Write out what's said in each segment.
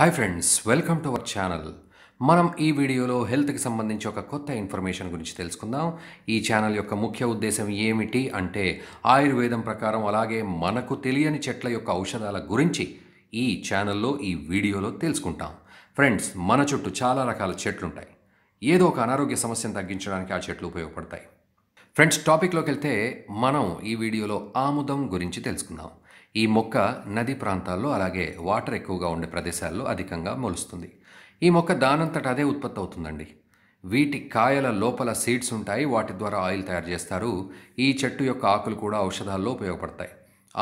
Hi friends, welcome to our channel. మనం ఈ వీడియోలో హెల్త్కి సంబంధించి ఒక కొత్త ఇన్ఫర్మేషన్ గురించి తెలుసుకుందాం. ఈ ఛానల్ యొక్క ముఖ్య ఉద్దేశం ఏమిటి అంటే ఆయుర్వేదం ప్రకారం అలాగే మనకు తెలియని చెట్ల యొక్క ఔషధాల గురించి ఈ ఛానల్లో ఈ వీడియోలో తెలుసుకుంటాం. ఫ్రెండ్స్, మన చుట్టూ చాలా రకాల చెట్లు ఉంటాయి. ఏదో ఒక అనారోగ్య సమస్యను తగ్గించడానికి ఆ చెట్లు ఉపయోగపడతాయి. ఫ్రెండ్స్, టాపిక్లోకి వెళ్తే మనం ఈ వీడియోలో ఆముదం గురించి తెలుసుకుందాం. ఈ మొక్క నది ప్రాంతాల్లో అలాగే వాటర్ ఎక్కువగా ఉండే ప్రదేశాల్లో అధికంగా మొలుస్తుంది. ఈ మొక్క దానంతట అదే ఉత్పత్తి అవుతుందండి. వీటి కాయల లోపల సీడ్స్ ఉంటాయి, వాటి ద్వారా ఆయిల్ తయారు చేస్తారు. ఈ చెట్టు యొక్క ఆకులు కూడా ఔషధాల్లో ఉపయోగపడతాయి.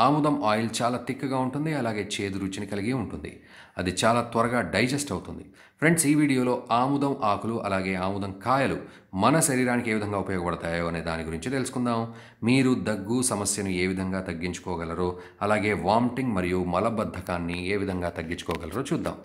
ఆముదం ఆయిల్ చాలా తిక్కగా ఉంటుంది, అలాగే చేదు రుచిని కలిగి ఉంటుంది. అది చాలా త్వరగా డైజెస్ట్ అవుతుంది. ఫ్రెండ్స్, ఈ వీడియోలో ఆముదం ఆకులు అలాగే ఆముదం కాయలు మన శరీరానికి ఏ విధంగా ఉపయోగపడతాయో అనే దాని గురించి తెలుసుకుందాం. మీరు దగ్గు సమస్యను ఏ విధంగా తగ్గించుకోగలరో, అలాగే వామిటింగ్ మరియు మలబద్ధకాన్ని ఏ విధంగా తగ్గించుకోగలరో చూద్దాం.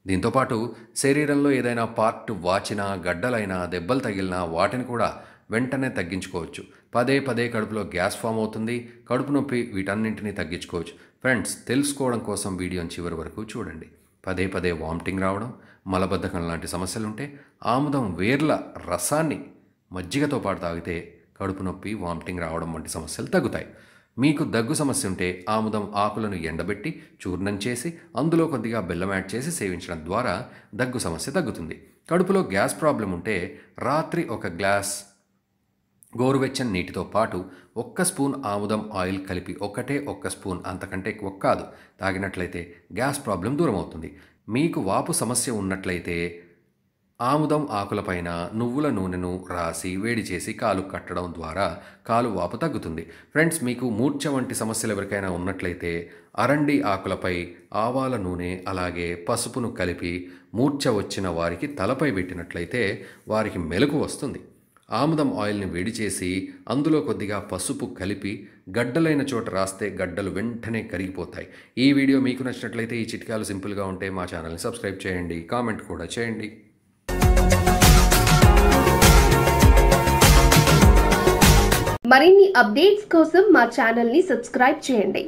దీంతోపాటు శరీరంలో ఏదైనా పార్ట్ వాచినా, గడ్డలైనా, దెబ్బలు తగిలినా వాటిని కూడా వెంటనే తగ్గించుకోవచ్చు. పదే పదే కడుపులో గ్యాస్ ఫామ్ అవుతుంది, కడుపు నొప్పి, వీటన్నింటినీ తగ్గించుకోవచ్చు. ఫ్రెండ్స్, తెలుసుకోవడం కోసం వీడియోని చివరి వరకు చూడండి. పదే పదే వామిటింగ్ రావడం, మలబద్ధకం లాంటి సమస్యలుంటే ఆముదం వేర్ల రసాన్ని మజ్జిగతో పాటు తాగితే కడుపు నొప్పి, వామిటింగ్ రావడం వంటి సమస్యలు తగ్గుతాయి. మీకు దగ్గు సమస్య ఉంటే ఆముదం ఆకులను ఎండబెట్టి చూర్ణం చేసి అందులో కొద్దిగా బెల్లం యాడ్ చేసి సేవించడం ద్వారా దగ్గు సమస్య తగ్గుతుంది. కడుపులో గ్యాస్ ప్రాబ్లం ఉంటే రాత్రి ఒక గ్లాస్ గోరువెచ్చని నీటితో పాటు 1 స్పూన్ ఆముదం ఆయిల్ కలిపి ఒక్క స్పూన్, అంతకంటే ఎక్కువ కాదు, తాగినట్లయితే గ్యాస్ ప్రాబ్లం దూరం అవుతుంది. మీకు వాపు సమస్య ఉన్నట్లయితే ఆముదం ఆకులపైన నువ్వుల నూనెను రాసి వేడి చేసి కాలు కట్టడం ద్వారా కాలు వాపు తగ్గుతుంది. ఫ్రెండ్స్, మీకు మూర్ఛ వంటి సమస్యలు ఎవరికైనా ఉన్నట్లయితే అరండి ఆకులపై ఆవాల నూనె అలాగే పసుపును కలిపి మూర్ఛ వచ్చిన వారికి తలపై పెట్టినట్లయితే వారికి మెలకు వస్తుంది. ఆముదం ఆయిల్ని వేడి చేసి అందులో కొద్దిగా పసుపు కలిపి గడ్డలైన చోట రాస్తే గడ్డలు వెంటనే కరిగిపోతాయి. ఈ వీడియో మీకు నచ్చినట్లయితే ఈ చిట్కాలు సింపుల్గా ఉంటే మా ఛానల్ని సబ్స్క్రైబ్ చేయండి, కామెంట్ కూడా చేయండి. మరిన్ని అప్డేట్స్ కోసం మా ఛానల్ ని సబ్స్క్రైబ్ చేయండి.